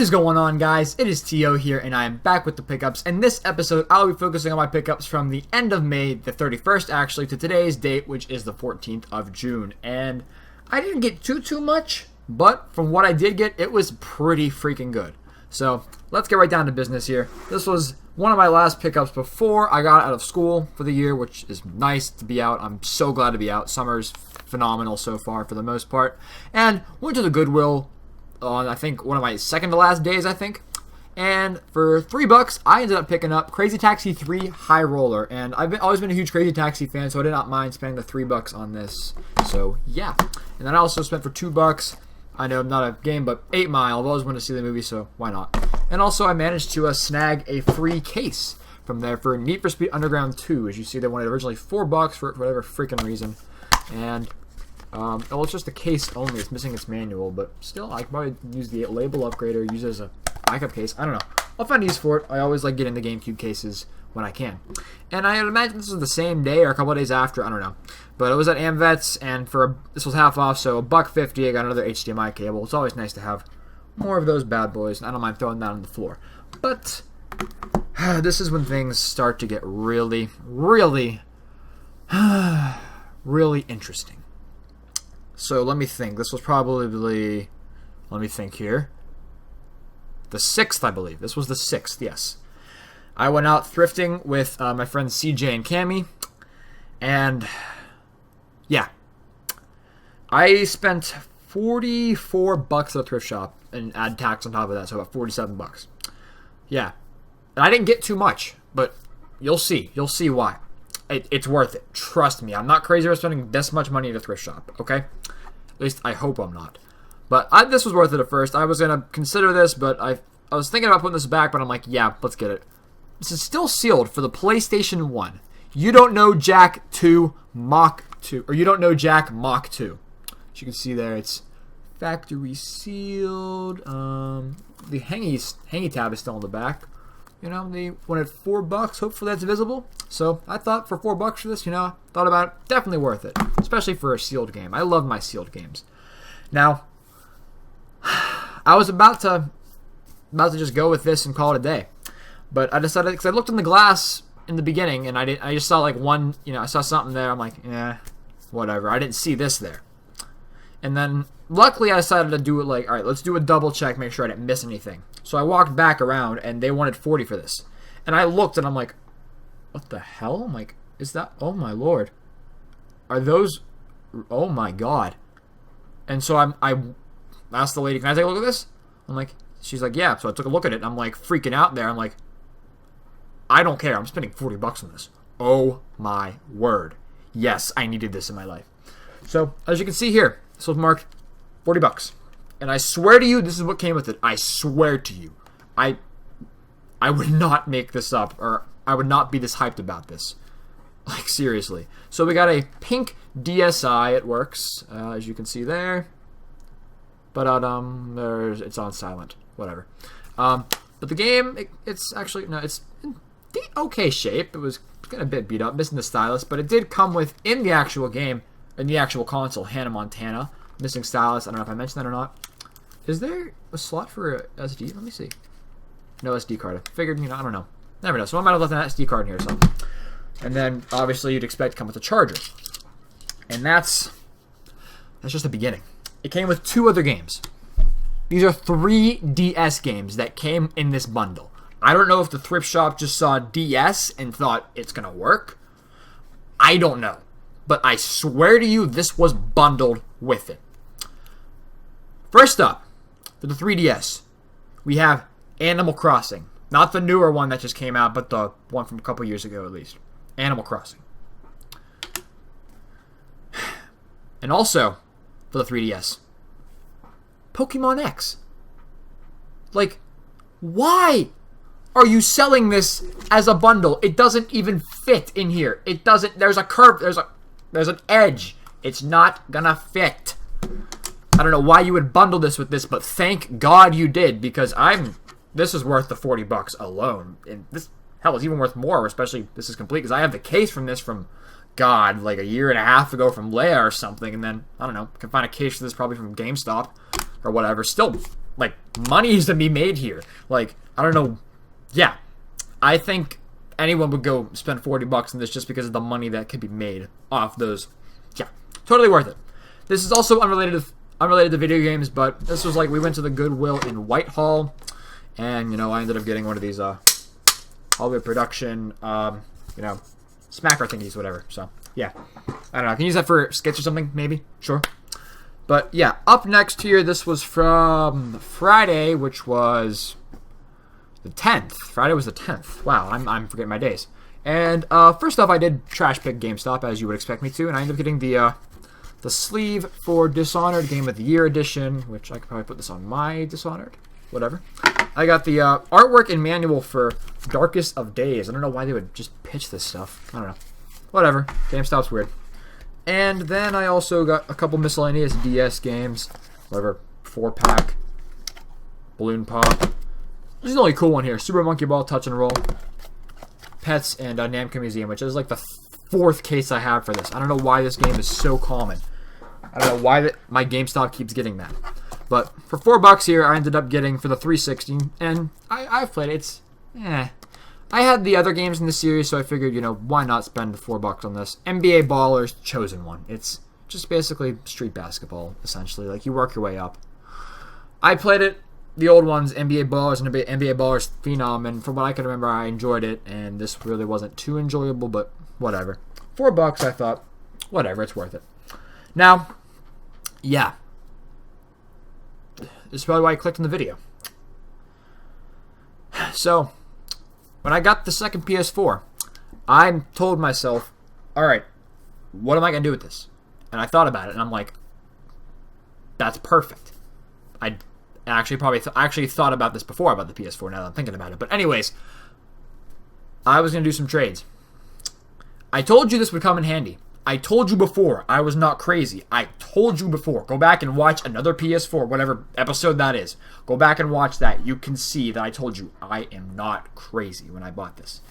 is going on, guys? It is Teeohh here, and I am back with the pickups. In this episode, I'll be focusing on my pickups from the end of May, the 31st actually, to today's date, which is the 14th of June. And I didn't get too much, but from what I did get, it was pretty freaking good. So let's get right down to business here. This was one of my last pickups before I got out of school for the year, which is nice to be out. I'm so glad to be out. Summer's phenomenal so far for the most part. And went to the Goodwill on, I think, one of my second to last days, I think. And for $3, I ended up picking up Crazy Taxi 3 High Roller. And I've always been a huge Crazy Taxi fan, so I did not mind spending the $3 on this. So, yeah. And then I also spent for $2, I know, not a game, but 8 Mile. I've always wanted to see the movie, so why not? And also, I managed to snag a free case from there for Need for Speed Underground 2. As you see, they wanted originally $4 for whatever freaking reason. And well, it's just a case only. It's missing its manual, but still, I could probably use the label upgrader, use it as a backup case. I don't know. I'll find use for it. I always like getting the GameCube cases when I can. And I imagine this was the same day or a couple of days after. I don't know. But it was at AmVets, and this was half off, so $1.50. I got another HDMI cable. It's always nice to have more of those bad boys. I don't mind throwing that on the floor. But this is when things start to get really, really, really interesting. So let me think. This was probably, let me think here, the 6th, I believe. This was the 6th, yes. I went out thrifting with my friends CJ and Cammy, and yeah, I spent $44 at the thrift shop and add tax on top of that, so about $47. Yeah, and I didn't get too much, but you'll see why. It's worth it. Trust me. I'm not crazy about spending this much money at a thrift shop, okay? At least I hope I'm not. But this was worth it at first. I was going to consider this, but I was thinking about putting this back, but I'm like, yeah, let's get it. This is still sealed for the PlayStation 1. You Don't Know Jack 2 Mach 2. Or You Don't Know Jack Mach 2. As you can see there, it's factory sealed. The hangy tab is still on the back. You know, they wanted $4. Hopefully that's visible. So I thought for $4 for this, thought about it. Definitely worth it. Especially for a sealed game. I love my sealed games. Now, I was about to just go with this and call it a day. But I decided, because I looked in the glass in the beginning, and I just saw like one, I saw something there. I'm like, whatever. I didn't see this there. And then, luckily, I decided to do it like, all right, let's do a double check, make sure I didn't miss anything. So I walked back around, and they wanted $40 for this. And I looked, and I'm like, what the hell? I'm like, is that, oh my lord. Are those, oh my god. And so I asked the lady, can I take a look at this? I'm like, she's like, yeah. So I took a look at it, and I'm like freaking out there. I'm like, I don't care. I'm spending $40 on this. Oh my word. Yes, I needed this in my life. So, as you can see here, this was marked $40. And I swear to you, this is what came with it. I swear to you. I would not make this up, or I would not be this hyped about this. Like, seriously. So we got a pink DSi. It works, as you can see there. But it's on silent. Whatever. But the game, it's actually, no, it's in okay shape. It was getting a bit beat up, missing the stylus, but it did come with, in the actual game, in the actual console, Hannah Montana. Missing stylus. I don't know if I mentioned that or not. Is there a slot for a SD? Let me see. No SD card. I figured, I don't know. Never know. So I might have left an SD card in here or something. And then, obviously, you'd expect to come with a charger. And that's just the beginning. It came with 2 other games. These are 3 DS games that came in this bundle. I don't know if the thrift shop just saw DS and thought it's going to work. I don't know. But I swear to you, this was bundled with it. First up, for the 3DS, we have Animal Crossing. Not the newer one that just came out, but the one from a couple years ago at least. Animal Crossing. And also, for the 3DS, Pokemon X. Like, why are you selling this as a bundle? It doesn't even fit in here. It doesn't, there's a curve, there's an edge. It's not gonna fit. I don't know why you would bundle this with this, but thank God you did, because this is worth the $40 alone. And this, hell, is even worth more, especially this is complete, because I have the case from this from, God, like a year and a half ago from Leia or something, and then, I don't know, can find a case for this probably from GameStop or whatever. Still like, money is to be made here. Like, I don't know. Yeah. I think anyone would go spend $40 on this just because of the money that could be made off those. Yeah. Totally worth it. This is also unrelated to video games, but this was like, we went to the Goodwill in Whitehall, and, you know, I ended up getting one of these, Hollywood production, you know, smacker thingies, whatever. So, yeah. I don't know. I can use that for skits or something, maybe. Sure. But, yeah. Up next here, this was from Friday, which was the 10th. Friday was the 10th. Wow, I'm forgetting my days. And, first off, I did trash pick GameStop, as you would expect me to, and I ended up getting the sleeve for Dishonored Game of the Year edition, which I could probably put this on my Dishonored. Whatever. I got the artwork and manual for Darkest of Days. I don't know why they would just pitch this stuff. I don't know. Whatever. GameStop's weird. And then I also got a couple miscellaneous DS games. Whatever. 4-pack. Balloon Pop. This is the only cool one here. Super Monkey Ball, Touch and Roll. Pets, and Namco Museum, which is like the 4th case I have for this. I don't know why this game is so common. I don't know why my GameStop keeps getting that. But for $4 here, I ended up getting for the 360, and I've played it. It's, I had the other games in the series, so I figured, you know, why not spend the $4 on this? NBA Ballers, Chosen One. It's just basically street basketball, essentially. Like, you work your way up. I played it, the old ones, NBA Ballers and NBA Ballers Phenom, and from what I can remember, I enjoyed it, and this really wasn't too enjoyable, but whatever. $4, I thought, whatever, it's worth it. Now, yeah. This is probably why I clicked on the video. So, when I got the second PS4, I told myself, alright, what am I going to do with this? And I thought about it, and I'm like, that's perfect. I actually thought about this before about the PS4, now that I'm thinking about it. But anyways, I was going to do some trades. I told you this would come in handy. I told you before, I was not crazy. I told you before. Go back and watch another PS4, whatever episode that is. Go back and watch that. You can see that I told you I am not crazy when I bought this.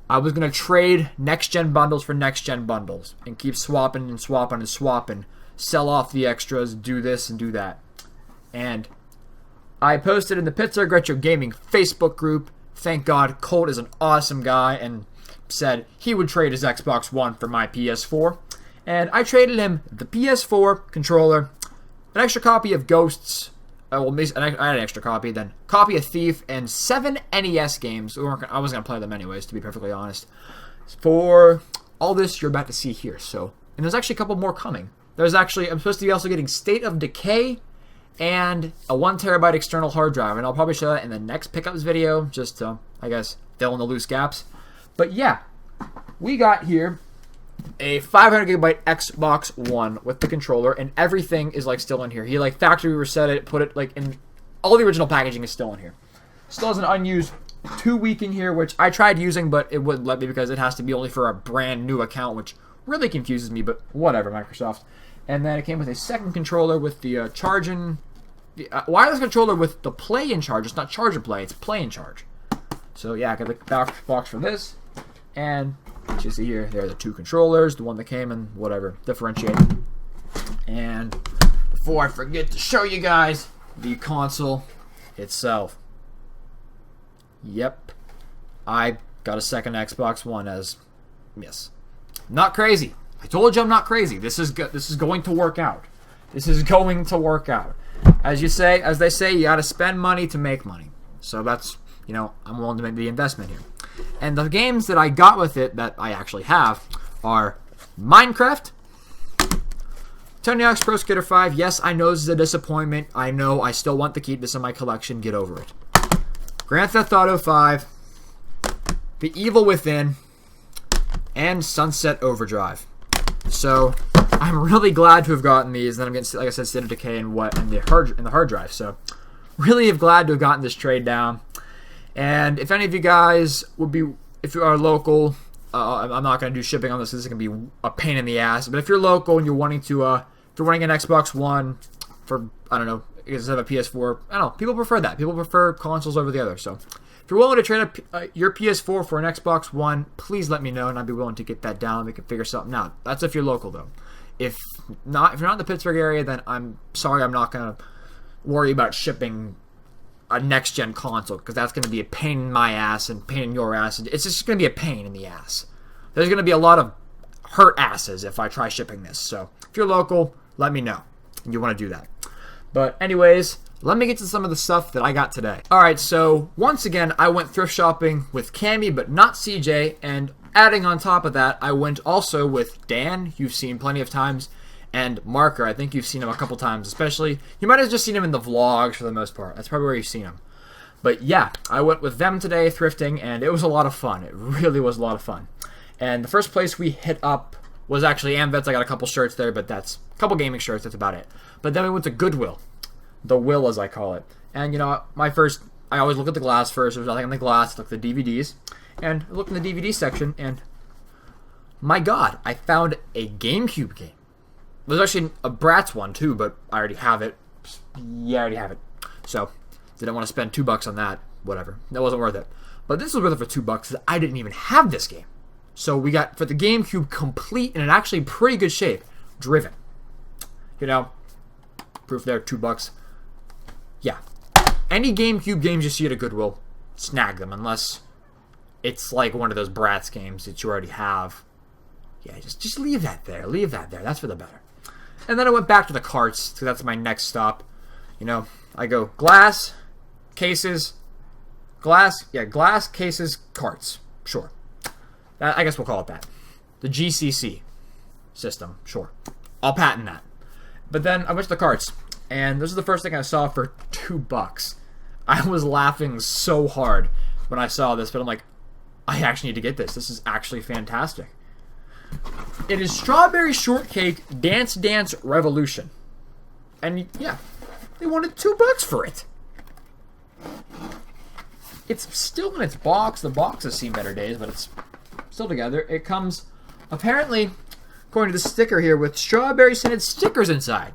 I was going to trade next-gen bundles for next-gen bundles and keep swapping and swapping and swapping. Sell off the extras, do this and do that. And I posted in the Pittsburgh Retro Gaming Facebook group. Thank God, Colt is an awesome guy and said he would trade his Xbox One for my PS4, and I traded him the PS4 controller, an extra copy of Ghosts, I had an extra copy, then copy of Thief, and 7 NES games. I wasn't going to play them anyways, to be perfectly honest, for all this you're about to see here. So, and there's actually a couple more coming. I'm supposed to be also getting State of Decay and a 1TB external hard drive, and I'll probably show that in the next pickups video, just to, I guess, fill in the loose gaps. But yeah, we got here a 500GB Xbox One with the controller, and everything is like still in here. He like factory reset it, put it like in all the original packaging is still in here. Still has an unused 2-week in here, which I tried using, but it wouldn't let me because it has to be only for a brand new account, which really confuses me. But whatever, Microsoft. And then it came with a second controller with the charging, wireless controller with the play and charge. It's not charge and play; it's play and charge. So yeah, I got the box for this. And as you see here, there are the 2 controllers, the one that came in, whatever, differentiated. And before I forget to show you guys the console itself. Yep, I got a second Xbox One as, yes. Not crazy. I told you I'm not crazy. This is going to work out. This is going to work out. As they say, you got to spend money to make money. So that's, you know, I'm willing to make the investment here. And the games that I got with it that I actually have are Minecraft, Tony Hawk's Pro Skater 5. Yes, I know this is a disappointment. I know I still want to keep this in my collection. Get over it. Grand Theft Auto 5, The Evil Within, and Sunset Overdrive. So I'm really glad to have gotten these. Then I'm getting, like I said, State of Decay and the hard drive. So really glad to have gotten this trade down. And if any of you guys if you are local, I'm not going to do shipping on this. This is going to be a pain in the ass. But if you're local and you're wanting to, if you're wanting an Xbox One for, I don't know, instead of a PS4, I don't know, people prefer that. People prefer consoles over the other. So if you're willing to trade up your PS4 for an Xbox One, please let me know, and I'd be willing to get that down. We can figure something out. That's if you're local, though. If you're not in the Pittsburgh area, then I'm sorry, I'm not going to worry about shipping a next-gen console, because that's going to be a pain in my ass and pain in your ass. It's just going to be a pain in the ass. There's going to be a lot of hurt asses if I try shipping this. So if you're local, let me know and you want to do that. But anyways, let me get to some of the stuff that I got today. Alright, so once again, I went thrift shopping with Cammy, but not CJ. And adding on top of that, I went also with Dan, you've seen plenty of times, and Marker. I think you've seen him a couple times, especially. You might have just seen him in the vlogs for the most part. That's probably where you've seen him. But yeah, I went with them today thrifting, and it was a lot of fun. It really was a lot of fun. And the first place we hit up was actually Amvets. I got a couple shirts there, but that's a couple gaming shirts. That's about it. But then we went to Goodwill. The Will, as I call it. And, you know, I always look at the glass first. There's nothing on the glass. Look at the DVDs. And I looked in the DVD section, and my God, I found a GameCube game. There's actually a Bratz one too, but I already have it. Yeah, I already have it. So, didn't want to spend $2 on that. Whatever. That wasn't worth it. But this was worth it for $2. I didn't even have this game. So we got, for the GameCube, complete and in actually pretty good shape, Driven. You know, proof there, $2. Yeah. Any GameCube games you see at a Goodwill, snag them, unless it's like one of those Bratz games that you already have. Yeah, just leave that there. Leave that there. That's for the better. And then I went back to the carts, because that's my next stop. You know, I go glass, cases, glass, cases, carts. Sure. I guess we'll call it that. The GCC system. Sure. I'll patent that. But then I went to the carts, and this is the first thing I saw for $2. I was laughing so hard when I saw this, but I'm like, I actually need to get this. This is actually fantastic. It is Strawberry Shortcake Dance Dance Revolution. And yeah, they wanted $2 for it. It's still in its box. The box has seen better days, but it's still together. It comes, apparently, according to the sticker here, with strawberry scented stickers inside.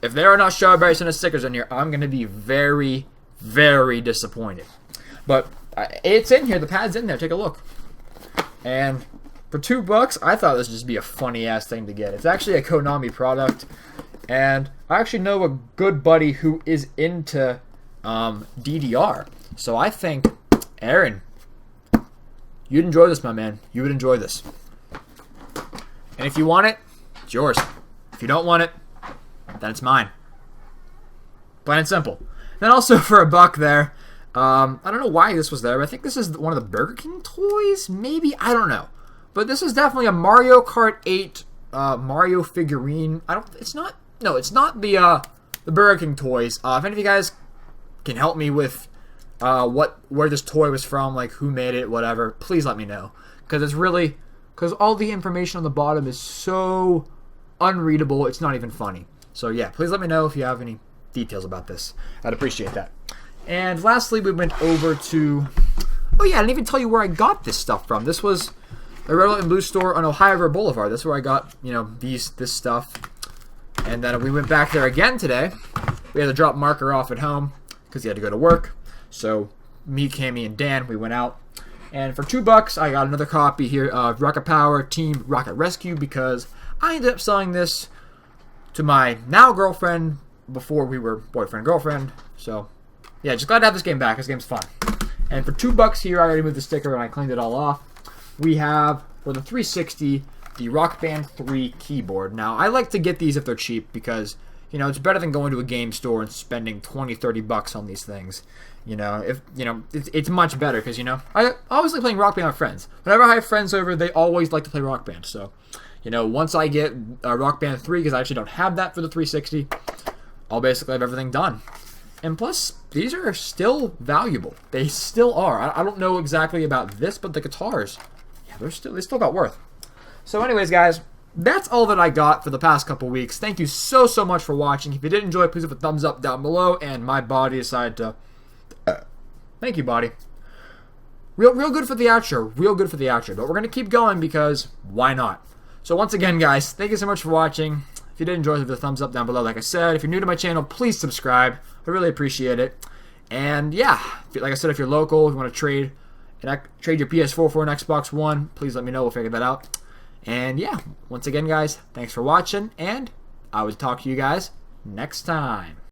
If there are not strawberry scented stickers in here, I'm going to be very, very disappointed. But it's in here. The pad's in there. Take a look. And for $2, I thought this would just be a funny-ass thing to get. It's actually a Konami product. And I actually know a good buddy who is into DDR. So I think, Aaron, you'd enjoy this, my man. You would enjoy this. And if you want it, it's yours. If you don't want it, then it's mine. Plain and simple. Then also for $1 there, I don't know why this was there, but I think this is one of the Burger King toys, maybe? I don't know. But this is definitely a Mario Kart 8 Mario figurine. It's not the Burger King toys. If any of you guys can help me with where this toy was from, like who made it, whatever, please let me know. Because all the information on the bottom is so unreadable, it's not even funny. So yeah, please let me know if you have any details about this. I'd appreciate that. And lastly, we went over to, oh yeah, I didn't even tell you where I got this stuff from. This was a Red, White, and Blue store on Ohio River Boulevard. That's where I got, you know, this stuff. And then we went back there again today. We had to drop Marker off at home because he had to go to work. So me, Cammy, and Dan, we went out. And for $2, I got another copy here of Rocket Power Team Rocket Rescue because I ended up selling this to my now girlfriend before we were boyfriend-girlfriend. So yeah, just glad to have this game back. This game's fun. And for $2 here, I already moved the sticker and I cleaned it all off. We have, for the 360, the Rock Band 3 keyboard. Now, I like to get these if they're cheap because, you know, it's better than going to a game store and spending $20-30 on these things. You know, it's much better because, you know, I always like playing Rock Band with friends. Whenever I have friends over, they always like to play Rock Band. So, you know, once I get Rock Band 3, because I actually don't have that for the 360, I'll basically have everything done. And plus, these are still valuable. They still are. I don't know exactly about this, but the guitars, yeah, they still got worth. So anyways, guys, that's all that I got for the past couple weeks. Thank you so much for watching. If you did enjoy, please leave a thumbs up down below. And my body decided to... Thank you, body. Real good for the outro. Real good for the outro. But we're going to keep going because why not? So once again, guys, thank you so much for watching. If you did enjoy, leave a thumbs up down below. Like I said, if you're new to my channel, please subscribe. I really appreciate it. And yeah, like I said, if you're local, if you want to trade your PS4 for an Xbox One, please let me know. We'll figure that out. And yeah, once again, guys, thanks for watching, and I will talk to you guys next time.